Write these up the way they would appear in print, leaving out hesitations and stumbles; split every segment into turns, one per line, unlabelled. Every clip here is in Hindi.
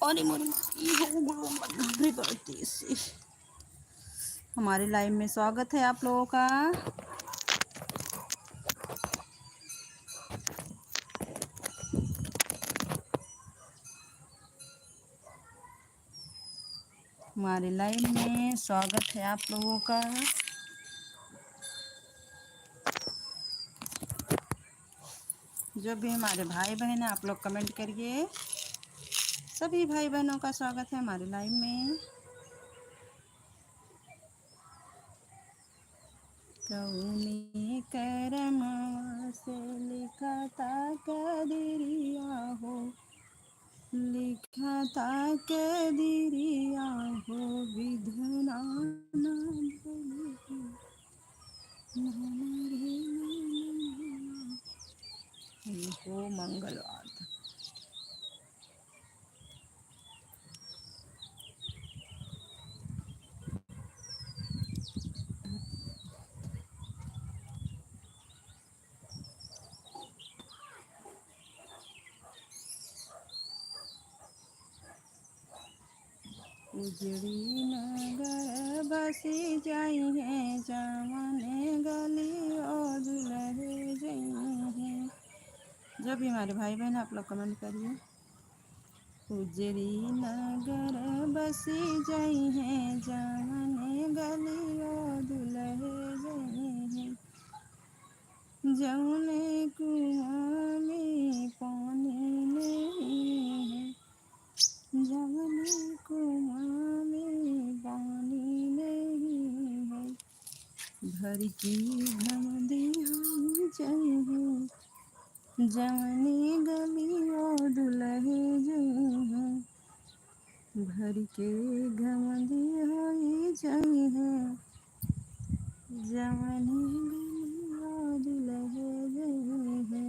और ये बढ़ती सी। हमारे लाइव में स्वागत है आप लोगों का। हमारे लाइव में स्वागत है आप लोगों का। जो भी हमारे भाई बहन है आप लोग कमेंट करिए। सभी भाई बहनों का स्वागत है हमारे लाइव में। कौने करमवा से लिखा था कदरिया हो, लिखा था कदरिया हो, विधना ना हो मंगलवार। उजड़ी नगर बसी जाई है, जमने गली और दुल्हे जाई है। जब भी हमारे भाई बहन आप लोग कमेंट करिए। उजड़ी नगर बसी जाई है, जमने गली और दुल्हे जाई है। जौने कुआं में पानी नहीं है, जौने कुआं में पानी नहीं है, भर की घमंडी हम जाई है, जवनी गली और दुल्हे जाई है, भर के घमंडी होई जाई है, जवनी गली और दुल्हे जाई है।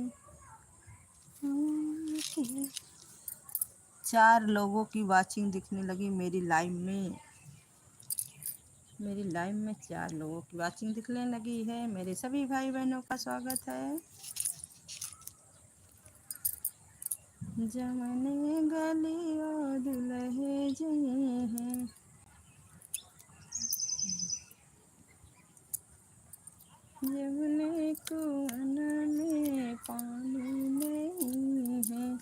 4 लोगों की वाचिंग दिखने लगी मेरी लाइव में। मेरी लाइव में 4 लोगों की वाचिंग दिखने लगी है। मेरे सभी भाई बहनों का स्वागत है। जमने गली और दुल्हे जाई हैं, जमने कुआं में पानी नहीं है।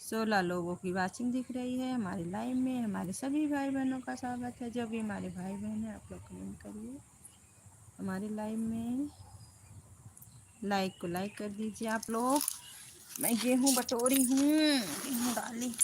16 लोगों की वाचिंग दिख रही है हमारी लाइव में। हमारे सभी भाई बहनों का स्वागत है। जो भी हमारे भाई बहन है आप लोग कमेंट करिए। हमारे लाइव में लाइक को लाइक कर दीजिए आप लोग। मैं गेहूँ बटोरी हूँ, गेहूँ डाली।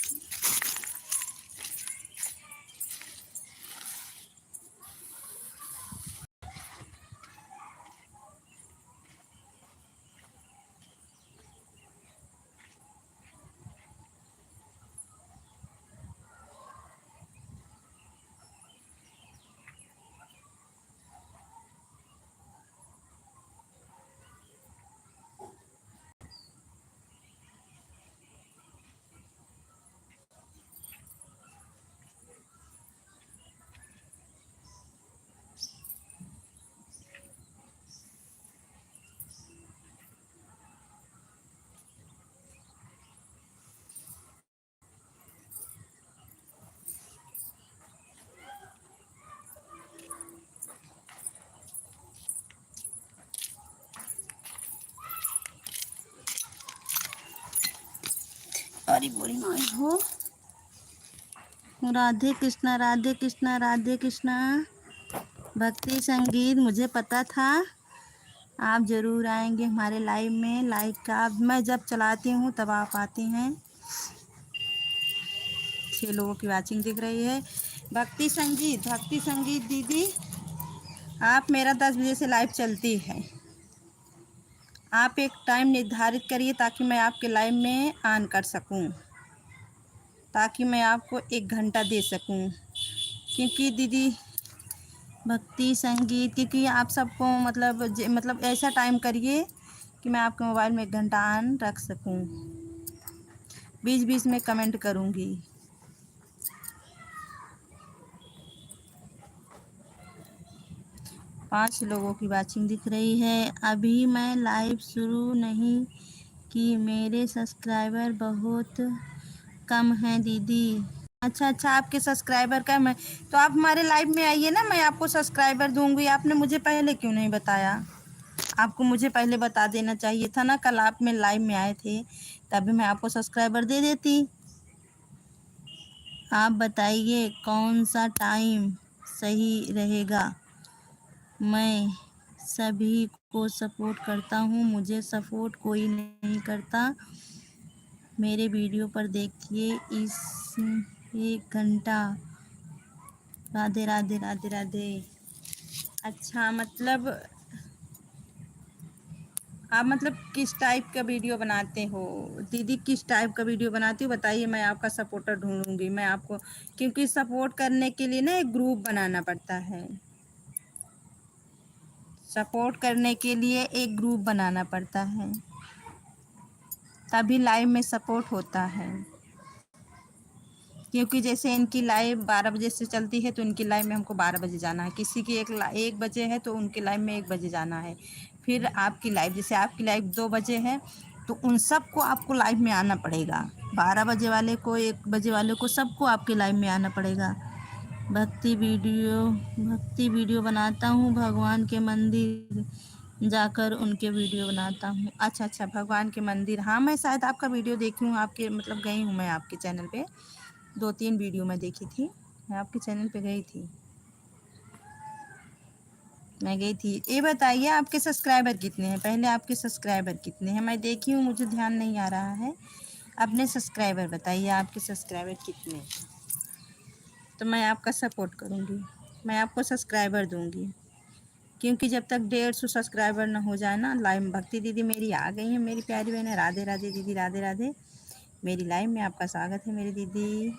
अरे बोली माई हो। राधे कृष्णा राधे कृष्णा राधे कृष्णा। भक्ति संगीत, मुझे पता था आप ज़रूर आएंगे हमारे लाइव में। लाइक का मैं जब चलाती हूँ तब आप आते हैं। 6 लोगों की वाचिंग दिख रही है। भक्ति संगीत दीदी, आप मेरा 10 बजे से लाइव चलती है। आप एक टाइम निर्धारित करिए ताकि मैं आपके लाइव में ऑन कर सकूं, ताकि मैं आपको 1 घंटा दे सकूं। क्योंकि दीदी भक्ति संगीत, क्योंकि आप सबको मतलब ऐसा टाइम करिए कि मैं आपके मोबाइल में 1 घंटा ऑन रख सकूं। बीच बीच में कमेंट करूंगी। पाँच लोगों की वाचिंग दिख रही है। अभी मैं लाइव शुरू नहीं की, मेरे सब्सक्राइबर बहुत कम हैं दीदी। अच्छा अच्छा, आपके सब्सक्राइबर का मैं, तो आप हमारे लाइव में आइए ना, मैं आपको सब्सक्राइबर दूंगी। आपने मुझे पहले क्यों नहीं बताया? आपको मुझे पहले बता देना चाहिए था ना, कल आप में लाइव में आए थे तभी मैं आपको सब्सक्राइबर दे देती। आप बताइए कौन सा टाइम सही रहेगा? मैं सभी को सपोर्ट करता हूँ, मुझे सपोर्ट कोई नहीं करता। मेरे वीडियो पर देखिए इस 1 घंटा। राधे राधे राधे राधे। अच्छा, मतलब आप मतलब किस टाइप का वीडियो बनाते हो दीदी? किस टाइप का वीडियो बनाती हो बताइए, मैं आपका सपोर्टर ढूंढूंगी। मैं आपको, क्योंकि सपोर्ट करने के लिए ना एक ग्रुप बनाना पड़ता है। सपोर्ट करने के लिए एक ग्रुप बनाना पड़ता है, तभी लाइव में सपोर्ट होता है। क्योंकि जैसे इनकी लाइव 12 बजे से चलती है, तो इनकी लाइव में हमको 12 बजे जाना है। किसी की 1 बजे है तो उनकी लाइव में 1 बजे जाना है। फिर आपकी लाइव, जैसे आपकी लाइव 2 बजे है, तो उन सबको आपको लाइव में आना पड़ेगा। 12 बजे वाले को, 1 बजे वाले को, सबको आपके लाइव में आना पड़ेगा। भक्ति वीडियो बनाता हूँ, भगवान के मंदिर जाकर उनके वीडियो बनाता हूँ। अच्छा अच्छा, भगवान के मंदिर, हाँ मैं शायद आपका वीडियो देखी हूँ, आपके मतलब गई हूँ मैं आपके चैनल पे। 2-3 वीडियो मैं देखी थी, मैं आपके चैनल पे गई थी, मैं गई थी। ये बताइए आपके सब्सक्राइबर कितने हैं? पहले आपके सब्सक्राइबर कितने हैं? मैं देखी हूँ, मुझे ध्यान नहीं आ रहा है। अपने सब्सक्राइबर बताइए, आपके सब्सक्राइबर कितने हैं? तो मैं आपका सपोर्ट करूँगी, मैं आपको सब्सक्राइबर दूँगी। क्योंकि जब तक 150 सब्सक्राइबर ना हो जाए ना, लाइव भक्ति दीदी मेरी आ गई है, मेरी प्यारी बहन। राधे राधे दीदी, राधे राधे। मेरी लाइव में आपका स्वागत है मेरी दीदी।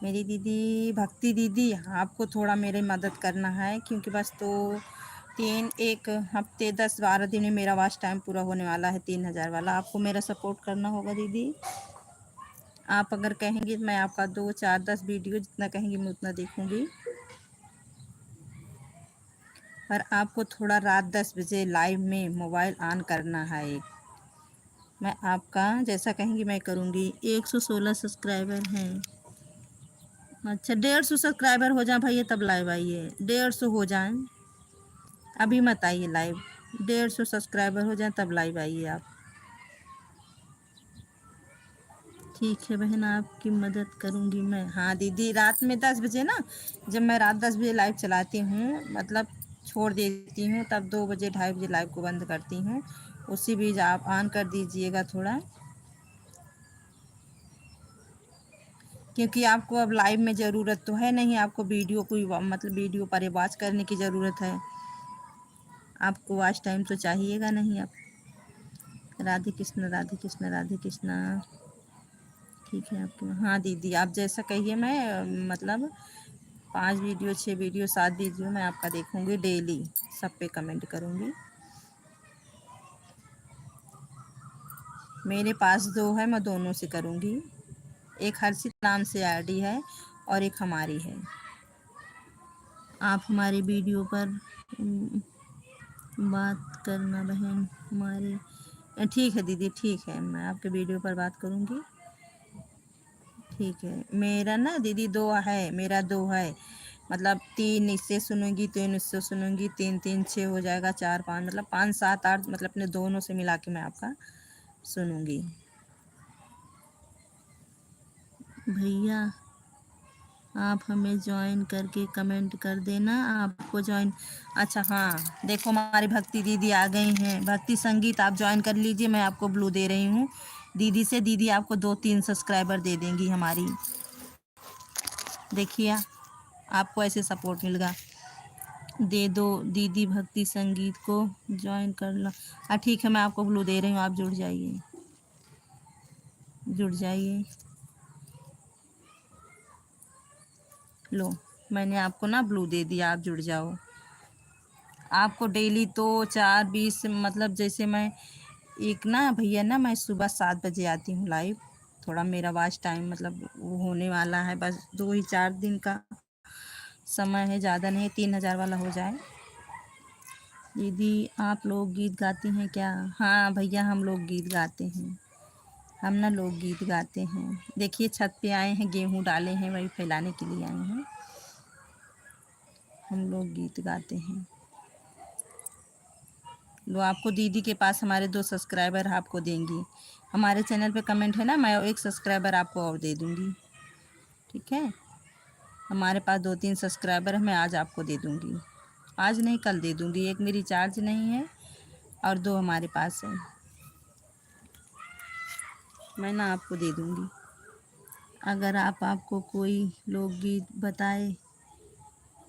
मेरी दीदी भक्ति दीदी, आपको थोड़ा मेरी मदद करना है, क्योंकि बस तो 1 हफ्ते 10-12 दिन में मेरा वॉच टाइम पूरा होने वाला है 3000 वाला। आपको मेरा सपोर्ट करना होगा दीदी। आप अगर कहेंगी मैं आपका 2 4 10 वीडियो जितना कहेंगी मैं उतना देखूंगी। पर आपको थोड़ा रात 10 बजे लाइव में मोबाइल ऑन करना है। मैं आपका जैसा कहेंगी मैं करूँगी। 116 सब्सक्राइबर हैं। अच्छा, 150 सब्सक्राइबर हो जाए भैया तब लाइव आइए। 150 हो जाए, अभी मत आइए लाइव। 150 सब्सक्राइबर हो जाए तब लाइव आइए आप। ठीक है बहन, आपकी मदद करूँगी मैं। हाँ दीदी, रात में 10 बजे ना, जब मैं रात 10 बजे लाइव चलाती हूँ, मतलब छोड़ देती हूँ, तब 2 बजे 2:30 बजे लाइव को बंद करती हूँ। उसी बीच आप ऑन कर दीजिएगा थोड़ा, क्योंकि आपको अब लाइव में ज़रूरत तो है नहीं, आपको वीडियो कोई मतलब वीडियो पर वॉच करने की ज़रूरत है। आपको वॉच टाइम तो चाहिएगा नहीं। आप राधे कृष्ण राधे कृष्ण राधे कृष्ण। ठीक है आपके, हाँ दीदी आप जैसा कहिए, मैं मतलब 5 वीडियो 6 वीडियो 7 वीडियो मैं आपका देखूंगी डेली, सब पे कमेंट करूंगी। मेरे पास 2 है, मैं दोनों से करूंगी। एक हर्षित नाम से आईडी है और एक हमारी है। आप हमारी वीडियो पर बात करना बहन हमारी। ठीक है दीदी, ठीक है, मैं आपके वीडियो पर बात करूंगी। ठीक है, मेरा ना दीदी 2 है, मेरा 2 है, मतलब 3 इससे सुनूंगी, 3 इससे सुनूंगी, 3 3 6 हो जाएगा, 4 5 मतलब 5 7 8, मतलब अपने दोनों से मिला के मैं आपका सुनूंगी। भैया आप हमें ज्वाइन करके कमेंट कर देना, आपको ज्वाइन। अच्छा हाँ, देखो हमारी भक्ति दीदी आ गई हैं। भक्ति संगीत आप ज्वाइन कर लीजिए, मैं आपको ब्लू दे रही हूँ दीदी से। दीदी आपको 2-3 सब्सक्राइबर दे देंगी हमारी। देखिए आपको ऐसे सपोर्ट मिलेगा। दे दो दीदी, भक्ति संगीत को ज्वाइन कर लो। हाँ ठीक है, मैं आपको ब्लू दे रही हूँ, आप जुड़ जाइए, जुड़ जाइए। लो, मैंने आपको ना ब्लू दे दिया, आप जुड़ जाओ। आपको डेली तो 4-20, मतलब जैसे मैं एक ना भैया ना, मैं सुबह 7 बजे आती हूँ लाइव। थोड़ा मेरा वॉच टाइम मतलब वो होने वाला है, बस 2 ही 4 दिन का समय है, ज़्यादा नहीं, 3000 वाला हो जाए। दीदी आप लोग गीत गाती हैं क्या? हाँ भैया, हम लोग गीत गाते हैं। हम ना लोकगीत गाते हैं। देखिए छत पे आए हैं, गेहूँ डाले हैं, वही फैलाने के लिए आए हैं। हम लोग गीत गाते हैं। लो आपको दीदी के पास हमारे 2 सब्सक्राइबर आपको देंगी। हमारे चैनल पे कमेंट है ना, मैं 1 सब्सक्राइबर आपको और दे दूँगी। ठीक है, हमारे पास 2-3 सब्सक्राइबर है, मैं आज आपको दे दूँगी। आज नहीं कल दे दूँगी। एक में रिचार्ज नहीं है और 2 हमारे पास है, मैं ना आपको दे दूँगी। अगर आपको कोई लोकगीत बताए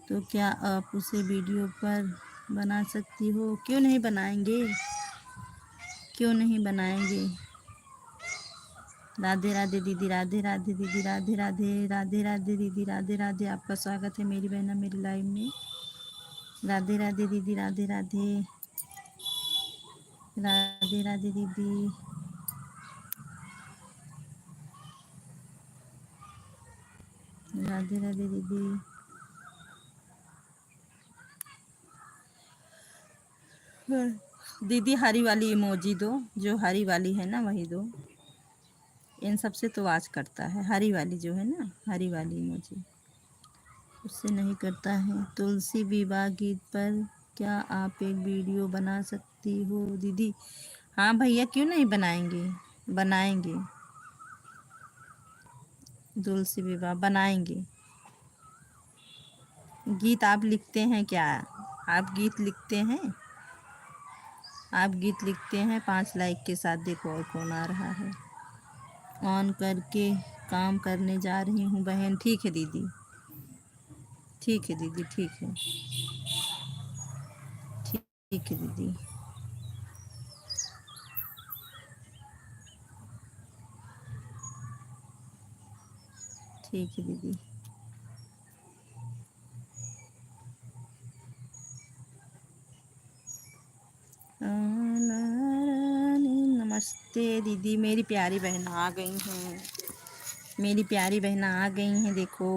तो क्या आप उसे वीडियो पर बना सकती हो? क्यों नहीं बनाएंगे, क्यों नहीं बनाएंगे। राधे राधे दीदी, राधे राधे दीदी, राधे राधे, राधे राधे दीदी, राधे राधे। आपका स्वागत है मेरी बहना मेरी लाइव में। राधे राधे दीदी, राधे राधे, राधे राधे दीदी, राधे राधे दीदी। दीदी हरी वाली इमोजी दो, जो हरी वाली है ना वही दो। इन सबसे तो आवाज करता है, हरी वाली जो है ना, हरी वाली इमोजी, उससे नहीं करता है। तुलसी विवाह गीत पर क्या आप एक वीडियो बना सकती हो दीदी? हाँ भैया, क्यों नहीं बनाएंगे, बनाएंगे। तुलसी विवाह बनाएंगे। गीत आप लिखते हैं क्या? आप गीत लिखते हैं? आप गीत लिखते हैं? 5 लाइक के साथ देखो और कौन आ रहा है। ऑन करके काम करने जा रही हूँ बहन। ठीक है दीदी, ठीक है दीदी, ठीक है, ठीक है दीदी। ठीक है दीदी। नमस्ते दीदी, मेरी प्यारी बहन आ गई हैं, मेरी प्यारी बहन आ गई हैं। देखो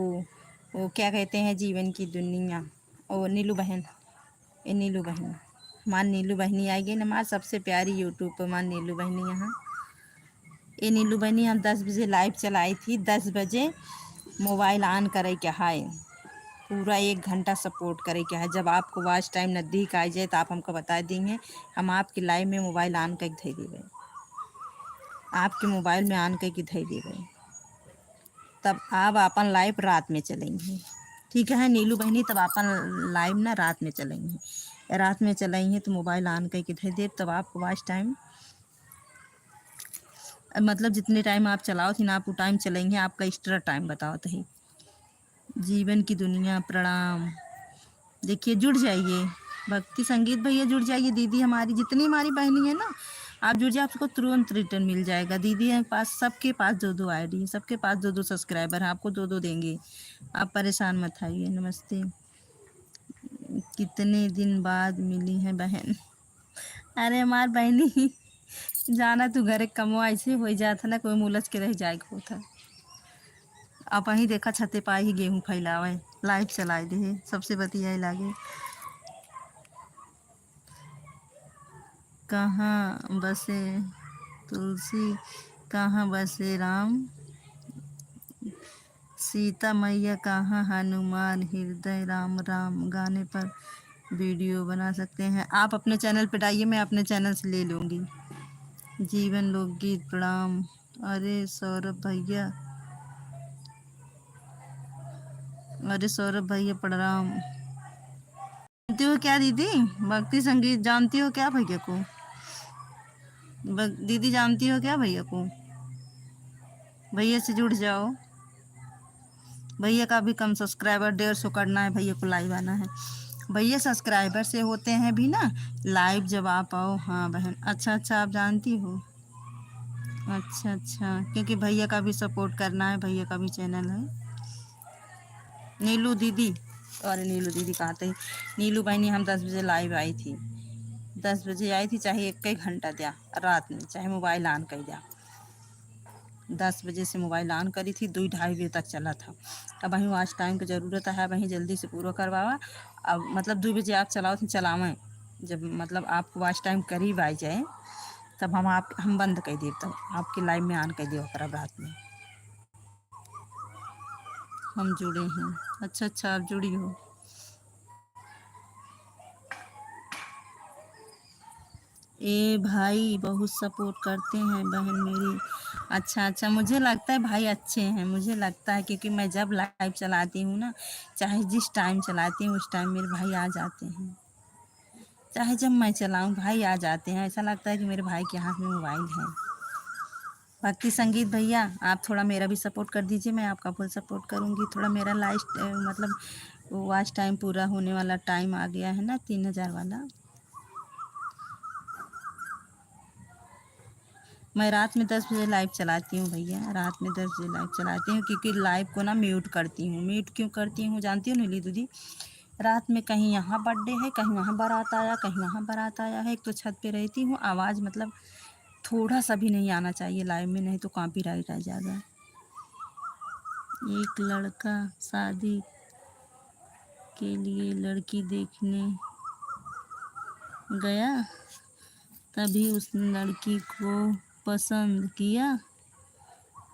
वो क्या कहते हैं, जीवन की दुनिया। ओ नीलू बहन, ए नीलू बहन, हमारी नीलू बहनी आई गई ना, हमारी सबसे प्यारी यूट्यूब पर हमारी नीलू बहनी यहाँ। ये नीलू बहनी हम 10 बजे लाइव चलाई थी, 10 बजे मोबाइल ऑन करे क्या है, पूरा 1 घंटा सपोर्ट करे क्या है। जब आपको वॉच टाइम नज़दीक आ जाए तो आप हमको बता देंगे, हम आपकी लाइव में मोबाइल ऑन करके धै देवे, आपके मोबाइल में ऑन करके धै देवे, तब आप अपन लाइव रात में चलेंगे। ठीक है नीलू बहनी, तब अपन लाइव ना रात में चलेंगे। रात में चलेंगे तो मोबाइल ऑन करके धै देव, तब आप वॉच टाइम मतलब जितने टाइम आप चलाओ थी ना, आप वो टाइम चलेंगे, आपका एक्स्ट्रा टाइम बताओ तो। जीवन की दुनिया प्रणाम। देखिए जुड़ जाइए, भक्ति संगीत भैया जुड़ जाइए। दीदी हमारी जितनी हमारी बहनी है ना, आप जुड़ जाए, आपको तुरंत रिटर्न मिल जाएगा। दीदी के पास, सबके पास 2-2 आईडी है, सबके पास 2-2 सब्सक्राइबर हैं, आपको 2-2 देंगे, आप परेशान मत आइए। नमस्ते, कितने दिन बाद मिली है बहन? अरे हमार बहनी जाना तू घरे कमवा, ऐसे हो जाता ना, कोई मुलझ के रह जाएगा था। आप वहीं देखा छते पाई ही गेहूँ फैलावे, लाइव चलाए दे, सबसे बतियाए लागे। कहाँ बसे तुलसी, कहाँ बसे राम, सीता मैया कहाँ, हनुमान हृदय राम राम। गाने पर वीडियो बना सकते हैं आप, अपने चैनल पे डालिए, मैं अपने चैनल से ले लूँगी। जीवन लोकगीत प्रणाम। अरे सौरभ भैया, अरे सौरभ भैया प्रणाम। जानती हो क्या दीदी, भक्ति संगीत जानती हो क्या भैया को? दीदी जानती हो क्या भैया को? भैया से जुड़ जाओ। भैया का भी कम सब्सक्राइबर 150 करना है, भैया को लाइव आना है। भैया सब्सक्राइबर से होते हैं भी ना लाइव, जब आप आओ। हाँ बहन, अच्छा अच्छा, आप जानती हो। अच्छा अच्छा, क्योंकि भैया का भी सपोर्ट करना है, भैया का भी चैनल है। नीलू दीदी, अरे नीलू दीदी कहाँ थे? नीलू बहनी हम 10 बजे लाइव आई थी, 10 बजे आई थी, चाहे 1 घंटा दिया रात में, चाहे मोबाइल ऑन कर दिया। 10 बजे से मोबाइल ऑन करी थी, 2-2:30 बजे तक चला था। अब वहीं वॉच टाइम की ज़रूरत है, वहीं जल्दी से पूरा करवावा। अब मतलब 2 बजे आप चलाओ तो चलावें, जब मतलब आपको वॉच टाइम करीब आ जाए तब हम बंद कर दिए, तब आपकी लाइव में ऑन कर दिया करब रात में। हम जुड़े हैं। अच्छा अच्छा, आप जुड़ी हो। ए भाई बहुत सपोर्ट करते हैं बहन मेरी। अच्छा अच्छा, मुझे लगता है भाई अच्छे हैं, मुझे लगता है, क्योंकि मैं जब लाइव चलाती हूँ ना, चाहे जिस टाइम चलाती हूँ उस टाइम मेरे भाई आ जाते हैं, चाहे जब मैं चलाऊँ भाई आ जाते हैं। ऐसा लगता है कि मेरे भाई के हाथ में मोबाइल है। भक्ति संगीत भैया, आप थोड़ा मेरा भी सपोर्ट कर दीजिए, मैं आपका फुल सपोर्ट करूँगी। थोड़ा मेरा लाइस्ट मतलब वॉच टाइम पूरा होने वाला टाइम आ गया है ना, 3000 वाला। मैं रात में 10 बजे लाइव चलाती हूँ भैया, रात में 10 बजे लाइव चलाती हूँ, क्योंकि लाइव को ना म्यूट करती हूँ। म्यूट क्यों करती हूँ जानती हो नीली दीदी? रात में कहीं यहाँ बर्थडे है, कहीं वहाँ बारात आया, कहीं वहाँ बारात आया है। एक तो छत पे रहती हूँ, आवाज़ मतलब थोड़ा सा भी नहीं आना चाहिए लाइव में, नहीं तो कॉपीराइट आ जाएगा। एक लड़का शादी के लिए लड़की देखने गया, तभी उस लड़की को पसंद किया।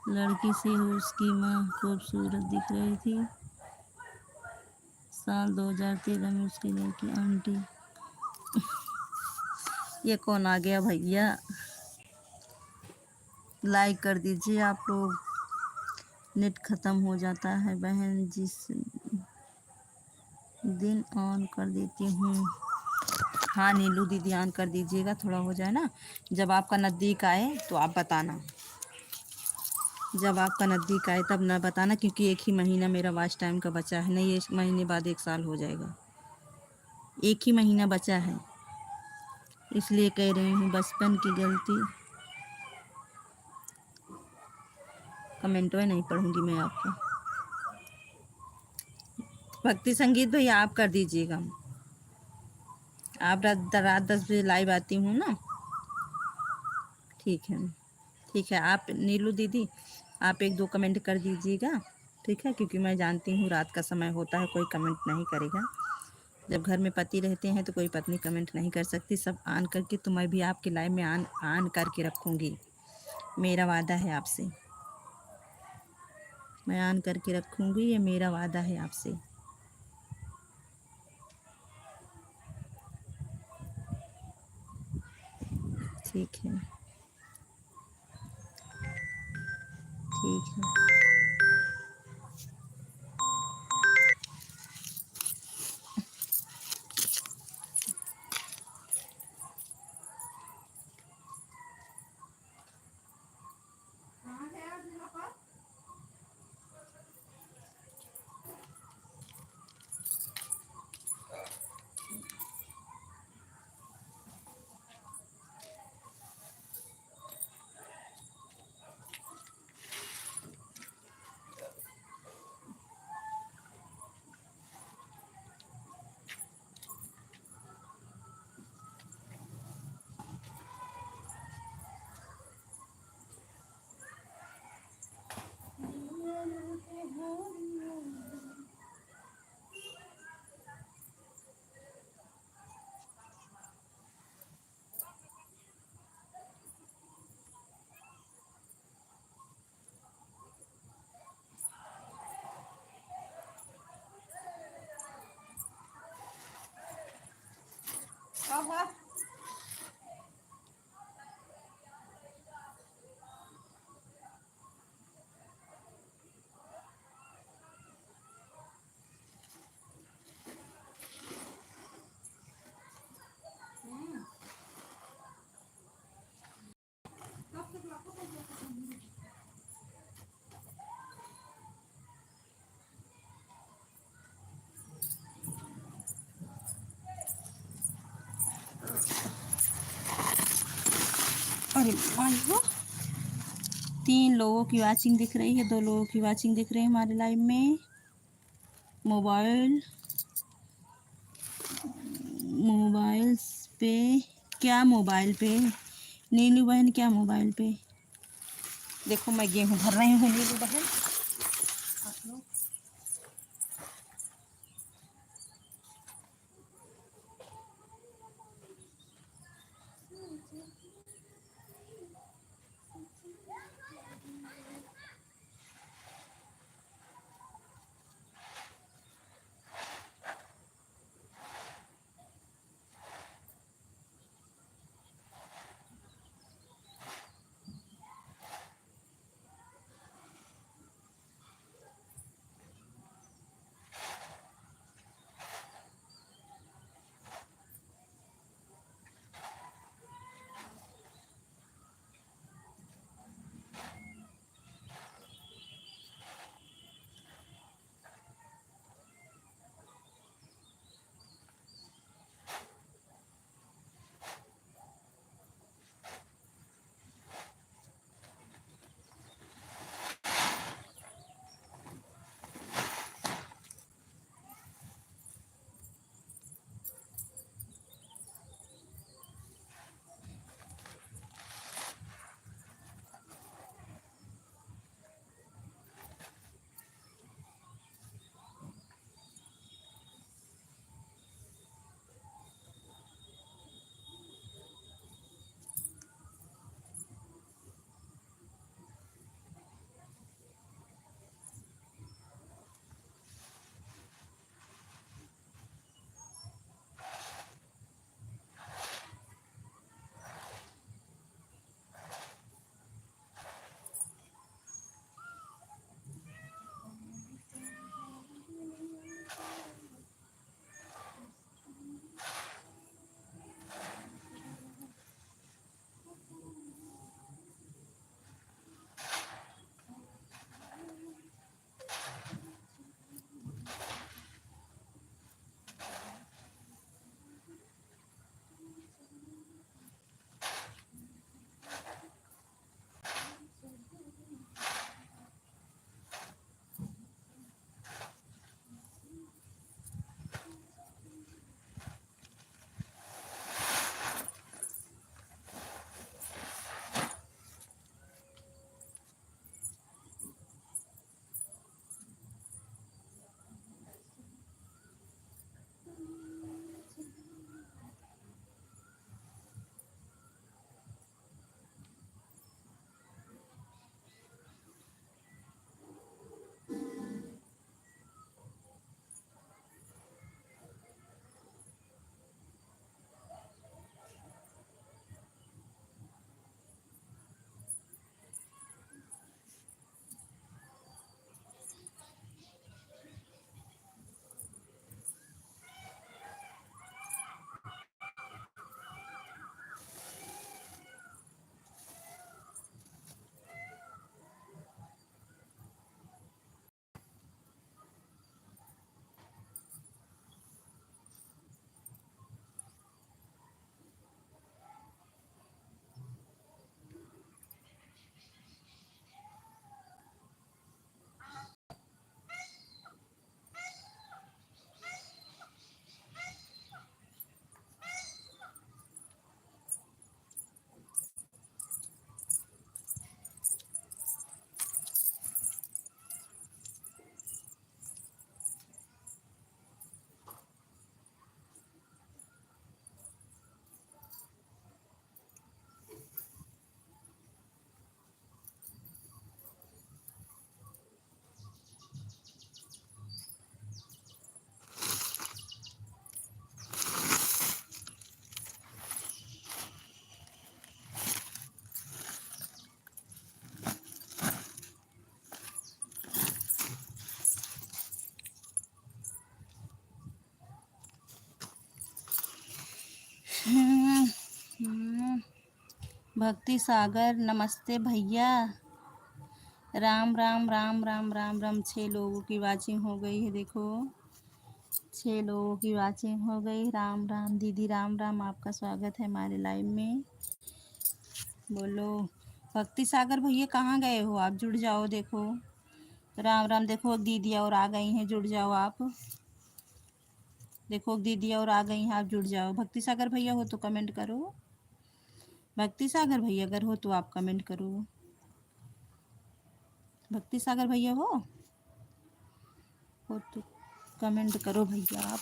लड़की से उसकी माँ खूबसूरत दिख रही थी। साल 2013 में उसकी लड़की आंटी। ये कौन आ गया भैया? लाइक कर दीजिए आप लोग। नेट ख़त्म हो जाता है बहन, जिस दिन ऑन कर देती हूँ। हाँ नीलू दीदी ऑन कर दीजिएगा, थोड़ा हो जाए ना। जब आपका नज़दीक आए तो आप बताना, जब आपका नज़दीक आए तब ना बताना, क्योंकि एक ही महीना मेरा वॉच टाइम का बचा है, नहीं 1 महीने बाद 1 साल हो जाएगा। एक ही महीना बचा है, इसलिए कह रही हूँ बचपन की गलती। कमेंट में नहीं पढ़ूंगी मैं आपको। भक्ति संगीत भैया आप कर दीजिएगा। आप रात 10 बजे लाइव आती हूँ ना। ठीक है, ठीक है। आप नीलू दीदी आप 1-2 कमेंट कर दीजिएगा, ठीक है, क्योंकि मैं जानती हूँ रात का समय होता है, कोई कमेंट नहीं करेगा। जब घर में पति रहते हैं तो कोई पत्नी कमेंट नहीं कर सकती। सब ऑन करके तो मैं भी आपके लाइव में ऑन करके रखूँगी, मेरा वादा है आपसे। मैं ऑन करके रखूँगी, ये मेरा वादा है आपसे। ठीक है, ठीक है। अरे वाह, 3 लोगों की वॉचिंग दिख रही है, 2 लोगों की वॉचिंग दिख रही है हमारे लाइव में। मोबाइल मोबाइल्स पे क्या, मोबाइल पे नीलू बहन क्या मोबाइल पे? देखो मैं गेहूँ भर रही हूँ नीलू बहन, आप लोग। हम्म, हम्म, भक्ति सागर नमस्ते भैया। राम राम राम राम राम राम। 6 लोगों की वाचिंग हो गई है, देखो 6 लोगों की वाचिंग हो गई। राम राम दीदी, राम राम, आपका स्वागत है हमारे लाइव में। बोलो भक्ति सागर भैया कहाँ गए हो आप? जुड़ जाओ, देखो राम राम। देखो दीदी और आ गई हैं, जुड़ जाओ आप। देखो दीदी और आ गई हैं, आप जुड़ जाओ। भक्ति सागर भैया हो तो कमेंट करो। भक्ति सागर भैया अगर हो तो आप कमेंट करो। भक्ति सागर भैया हो तो कमेंट करो भैया आप।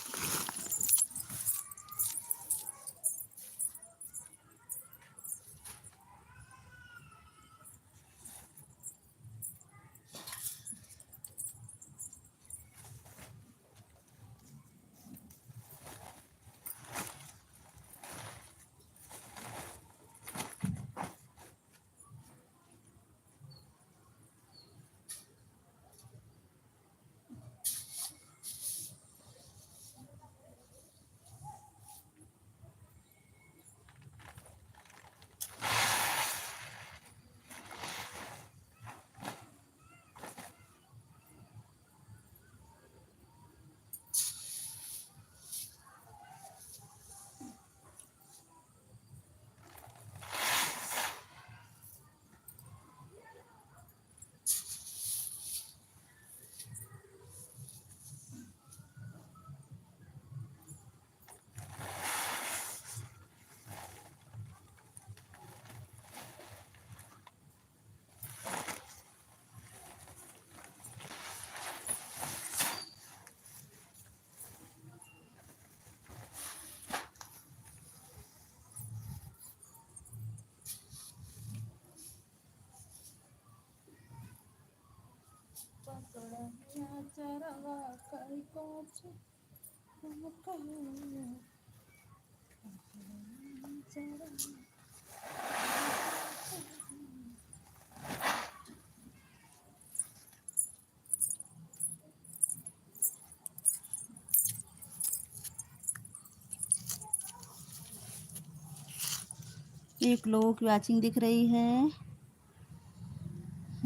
एक लोगों की वाचिंग दिख रही है।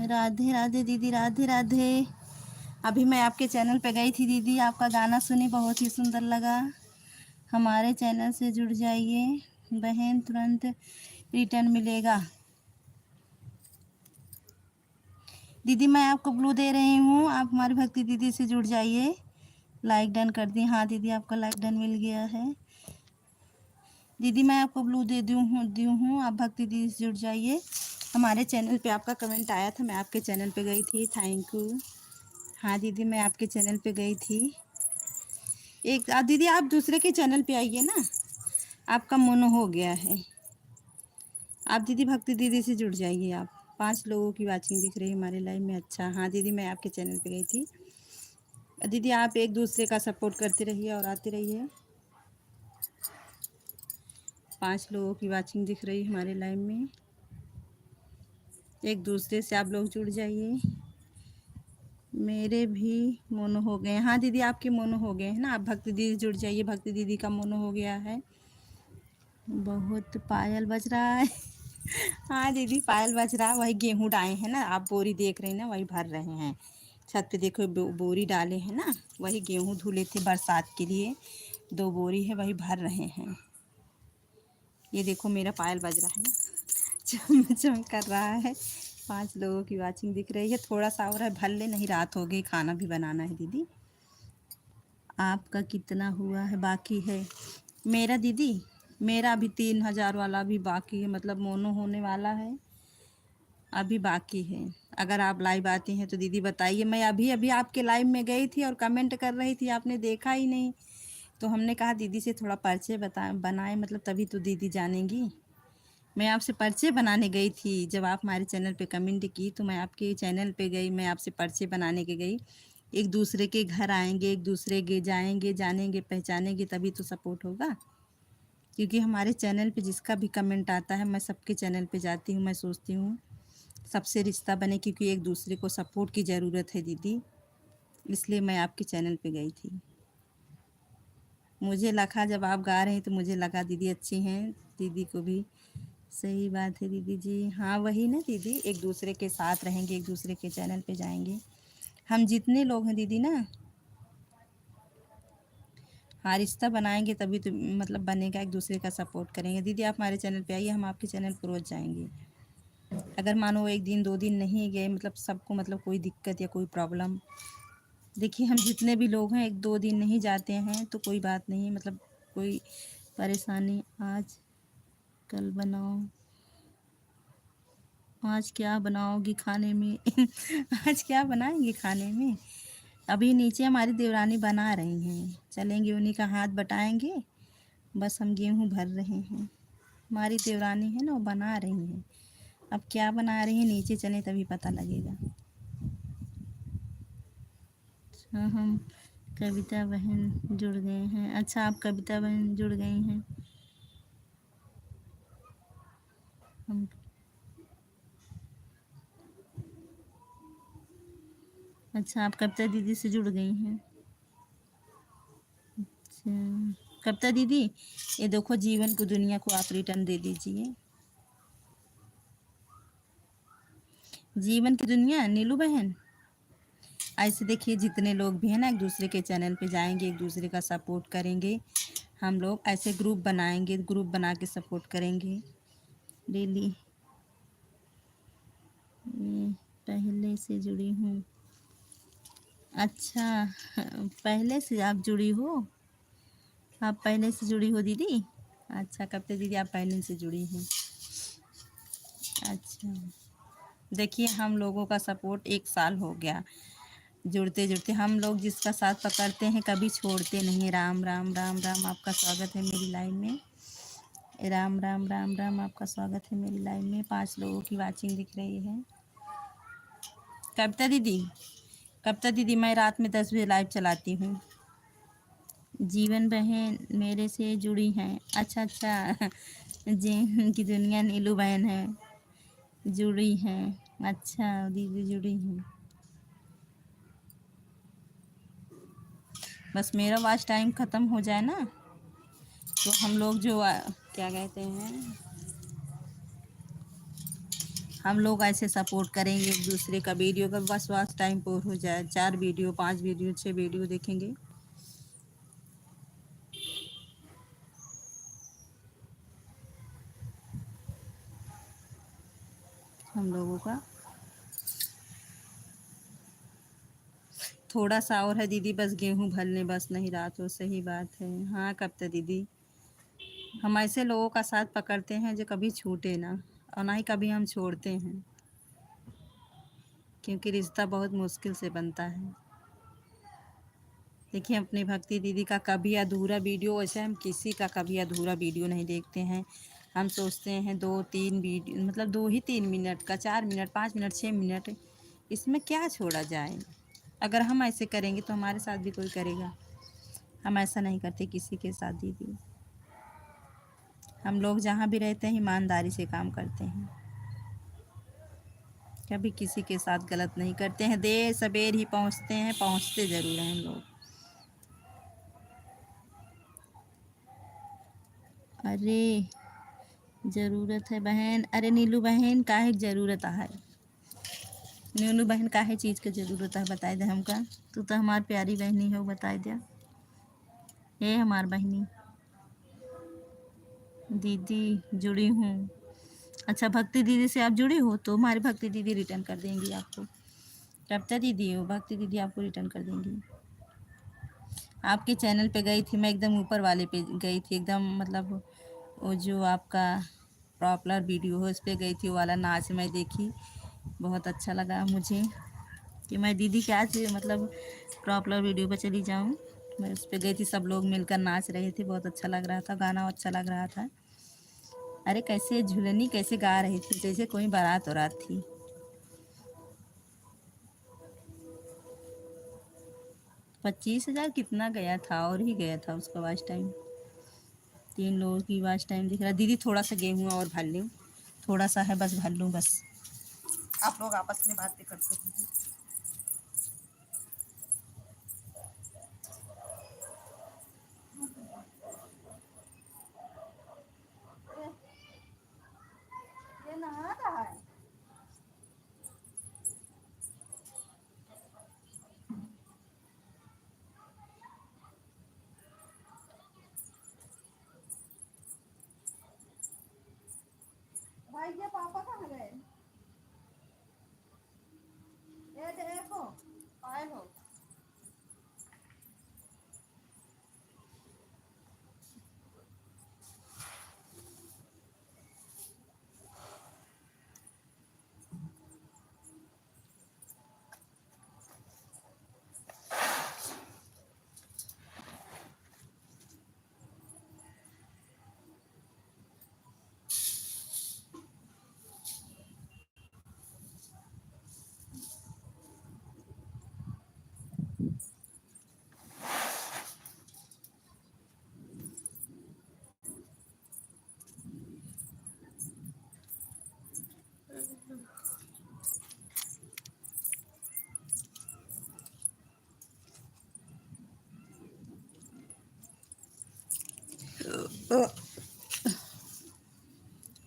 राधे राधे दीदी, राधे राधे। अभी मैं आपके चैनल पे गई थी दीदी, आपका गाना सुनी, बहुत ही सुंदर लगा। हमारे चैनल से जुड़ जाइए बहन, तुरंत रिटर्न मिलेगा। दीदी मैं आपको ब्लू दे रही हूँ, आप हमारी भक्ति दीदी से जुड़ जाइए। लाइक डन कर दी। हाँ दीदी आपका लाइक डन मिल गया है। दीदी मैं आपको ब्लू दी हूँ, आप भक्ति दीदी से जुड़ जाइए। हमारे चैनल पे आपका कमेंट आया था, मैं आपके चैनल पे गई थी, थैंक यू। हाँ दीदी मैं आपके चैनल पे गई थी। एक दीदी आप दूसरे के चैनल पे आइए ना, आपका मोनो हो गया है। आप दीदी भक्ति दीदी से जुड़ जाइए आप। 5 लोगों की वाचिंग दिख रही है हमारे लाइव में। अच्छा हाँ दीदी मैं आपके चैनल पे गई थी। दीदी आप एक दूसरे का सपोर्ट करते रहिए और आते रहिए। 5 लोगों की वाचिंग दिख रही है हमारे लाइव में। एक दूसरे से आप लोग जुड़ जाइए। मेरे भी मोनो हो गए। हाँ दीदी आपके मोनो हो गए हैं ना, आप भक्ति दीदी जुड़ जाइए, भक्ति दीदी का मोनो हो गया है। बहुत पायल बज रहा है। हाँ दीदी पायल बज रहा है, वही गेहूँ डाले हैं ना, आप बोरी देख रहे हैं ना, वही भर रहे हैं। छत पे देखो बोरी डाले हैं ना, वही गेहूँ धुले थे बरसात के लिए, 2 बोरी है वही भर रहे हैं। ये देखो मेरा पायल बज रहा है ना, चम चम कर रहा है। 5 लोगों की वाचिंग दिख रही है। थोड़ा सा और है, भर ले, नहीं रात हो गई, खाना भी बनाना है दीदी। आपका कितना हुआ है? बाकी है मेरा दीदी, मेरा अभी 3,000 वाला भी बाकी है, मतलब मोनो होने वाला है, अभी बाकी है। अगर आप लाइव आती हैं तो दीदी बताइए। मैं अभी अभी आपके लाइव में गई थी और कमेंट कर रही थी, आपने देखा ही नहीं, तो हमने कहा दीदी से थोड़ा परिचय बनाए, मतलब तभी तो दीदी जानेंगी। मैं आपसे परिचय बनाने गई थी, जब आप हमारे चैनल पे कमेंट की तो मैं आपके चैनल पे गई, मैं आपसे परिचय बनाने के गई। एक दूसरे के घर आएंगे, एक दूसरे के जाएंगे, जानेंगे पहचानेंगे, तभी तो सपोर्ट होगा। क्योंकि हमारे चैनल पे जिसका भी कमेंट आता है, मैं सबके चैनल पे जाती हूँ, मैं सोचती हूँ सबसे रिश्ता बने, क्योंकि एक दूसरे को सपोर्ट की ज़रूरत है दीदी, इसलिए मैं आपके चैनल पे गई थी। मुझे लगा जब आप गा रहे हैं तो मुझे लगा दीदी अच्छी हैं, दीदी को भी। सही बात है दीदी जी। हाँ वही ना दीदी, एक दूसरे के साथ रहेंगे, एक दूसरे के चैनल पे जाएंगे। हम जितने लोग हैं दीदी ना, हाँ रिश्ता बनाएंगे तभी तो मतलब बनेगा, एक दूसरे का सपोर्ट करेंगे। दीदी आप हमारे चैनल पे आइए, हम आपके चैनल पर रोज जाएंगे। अगर मानो एक दिन 2 दिन नहीं गए, मतलब सबको मतलब कोई दिक्कत या कोई प्रॉब्लम, देखिए हम जितने भी लोग हैं 1-2 दिन नहीं जाते हैं तो कोई बात नहीं, मतलब कोई परेशानी। आज कल बनाओ, आज क्या बनाओगी खाने में? आज क्या बनाएंगे खाने में? अभी नीचे हमारी देवरानी बना रही हैं, चलेंगे उन्हीं का हाथ बटाएंगे। बस हम गेहूं भर रहे हैं, हमारी देवरानी है ना वो बना रही हैं। अब क्या बना रही हैं, नीचे चलें तभी पता लगेगा। हाँ हम कविता बहन जुड़ गए हैं। अच्छा आप कविता बहन जुड़ गई हैं। हम अच्छा आप कविता दीदी से जुड़ गई हैं। अच्छा कविता दीदी, ये देखो जीवन को दुनिया को आप रिटर्न दे दीजिए। जीवन की दुनिया नीलू बहन, ऐसे देखिए जितने लोग भी हैं ना, एक दूसरे के चैनल पे जाएंगे, एक दूसरे का सपोर्ट करेंगे। हम लोग ऐसे ग्रुप बनाएंगे, ग्रुप बना के सपोर्ट करेंगे डेली। मैं पहले से जुड़ी हूँ। अच्छा पहले से आप जुड़ी हो, आप पहले से जुड़ी हो दीदी। अच्छा कब तक दीदी आप पहले से जुड़ी हैं। अच्छा देखिए हम लोगों का सपोर्ट 1 साल हो गया जुड़ते जुड़ते। हम लोग जिसका साथ पकड़ते हैं कभी छोड़ते नहीं। राम राम राम राम, आपका स्वागत है मेरी लाइव में। राम राम राम राम, आपका स्वागत है मेरी लाइव में। 5 लोगों की वाचिंग दिख रही है। कविता दीदी, कविता दीदी मैं रात में 10 बजे लाइव चलाती हूँ। जीवन बहन मेरे से जुड़ी हैं। अच्छा अच्छा जी की दुनिया नीलू बहन है, जुड़ी हैं। अच्छा दीदी जुड़ी हैं। बस मेरा वॉच टाइम ख़त्म हो जाए ना, तो हम लोग जो क्या कहते हैं, हम लोग ऐसे सपोर्ट करेंगे एक दूसरे का। वीडियो का बस वॉच टाइम पूरा हो जाए, 4 वीडियो 5 वीडियो 6 वीडियो देखेंगे। हम लोगों का थोड़ा सा और है दीदी, बस गेहूं भरने, बस नहीं रात हो। सही बात है। हाँ कविता दीदी, हम ऐसे लोगों का साथ पकड़ते हैं जो कभी छूटे ना, और ना ही कभी हम छोड़ते हैं, क्योंकि रिश्ता बहुत मुश्किल से बनता है। देखिए अपनी भक्ति दीदी का कभी अधूरा वीडियो, वैसे हम किसी का कभी अधूरा वीडियो नहीं देखते हैं। हम सोचते हैं 2-3 वीडियो, मतलब 2 ही 3 मिनट का, 4 मिनट 5 मिनट 6 मिनट, इसमें क्या छोड़ा जाए। अगर हम ऐसे करेंगे तो हमारे साथ भी कोई करेगा। हम ऐसा नहीं करते किसी के साथ दीदी। हम लोग जहाँ भी रहते हैं ईमानदारी से काम करते हैं, कभी किसी के साथ गलत नहीं करते हैं। देर सवेर ही पहुँचते हैं, पहुँचते ज़रूर हैं हम लोग। अरे ज़रूरत है बहन, अरे नीलू बहन काहे ज़रूरत है, नीलू बहन काहे चीज़ के ज़रूरत है बताई दे हमका। तू तो हमार प्यारी बहनी हो, बताई दे। ये हमार बहनी दीदी जुड़ी हूँ। अच्छा भक्ति दीदी से आप जुड़ी हो तो हमारी भक्ति दीदी रिटर्न कर देंगी आपको। कविता दीदी हो, भक्ति दीदी आपको रिटर्न कर देंगी। आपके चैनल पे गई थी मैं, एकदम ऊपर वाले पे गई थी, एकदम मतलब वो जो आपका पॉपुलर वीडियो हो उस पर गई थी। वो वाला नाच मैं देखी, बहुत अच्छा लगा मुझे कि मैं दीदी के आज मतलब पॉपुलर वीडियो पर चली जाऊँ। मैं उस पर गई थी, सब लोग मिलकर नाच रहे थे, बहुत अच्छा लग रहा था, गाना अच्छा लग रहा था। अरे कैसे झूलनी कैसे गा रही थी, जैसे कोई बारात हो रात थी। 25,000 कितना गया था, और ही गया था उसका वॉच टाइम। 3 लोगों की वॉच टाइम दिख रहा। दीदी थोड़ा सा गेहूँ और भर लूँ, थोड़ा सा है बस, भर लूँ बस। आप लोग आपस में बातें करते हैं। भाई ये पापा कहाँ गए? ये देखो आए हो।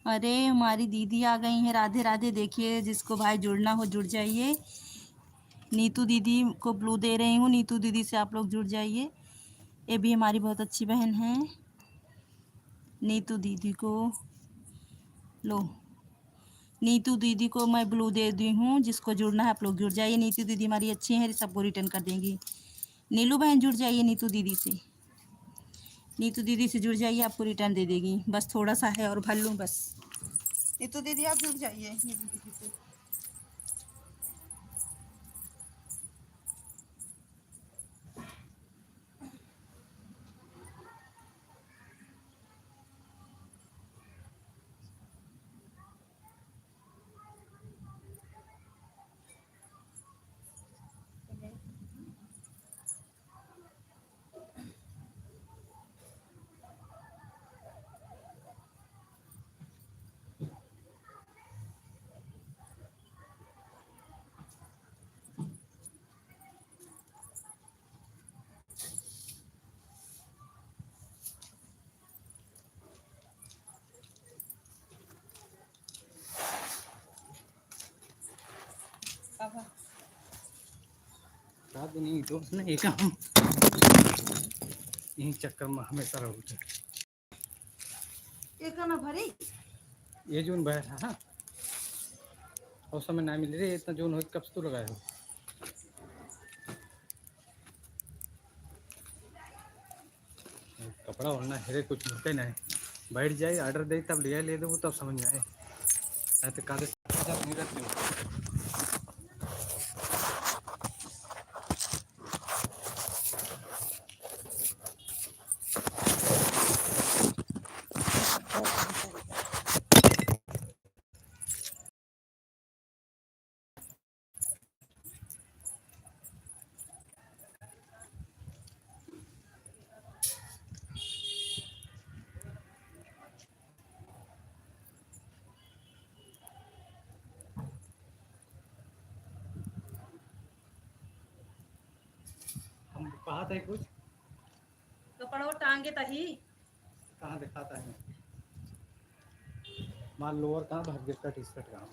अरे हमारी दीदी आ गई हैं। राधे राधे। देखिए जिसको भाई जुड़ना हो जुड़ जाइए। नीतू दीदी को ब्लू दे रही हूँ। नीतू दीदी से आप लोग जुड़ जाइए। ये भी हमारी बहुत अच्छी बहन है। नीतू दीदी को लो। नीतू दीदी को मैं ब्लू दे दी हूँ। जिसको जुड़ना है आप लोग जुड़ जाइए। नीतू दीदी हमारी अच्छी है, सबको रिटर्न कर देंगी। नीलू बहन जुड़ जाइए नीतू दीदी से। नीतू दीदी से जुड़ जाइए, आपको रिटर्न दे देगी। बस थोड़ा सा है और भर लूँ बस। नीतू दीदी आप जुड़ जाइए नीतू दीदी से।
रात नहीं दोस्त ने एक हम यही चक्कर में हमेशा रहू छे।
एक ना भरी
ये जून बैठा हाँ और समय ना मिल रही इतना जून हो कब से तू लगाए हो। कपड़ा होना हेरे कुछ मुझे नहीं बैठ जाए ऑर्डर दे तब लिया ले दो तब समझ में आए तो कागज नहीं रखते हो। हम कहा था कुछ
कपड़ा टांगे तही
कहाँ दिखाता है माल लोअर कहाँ भाग गिर का टी शर्ट कहाँ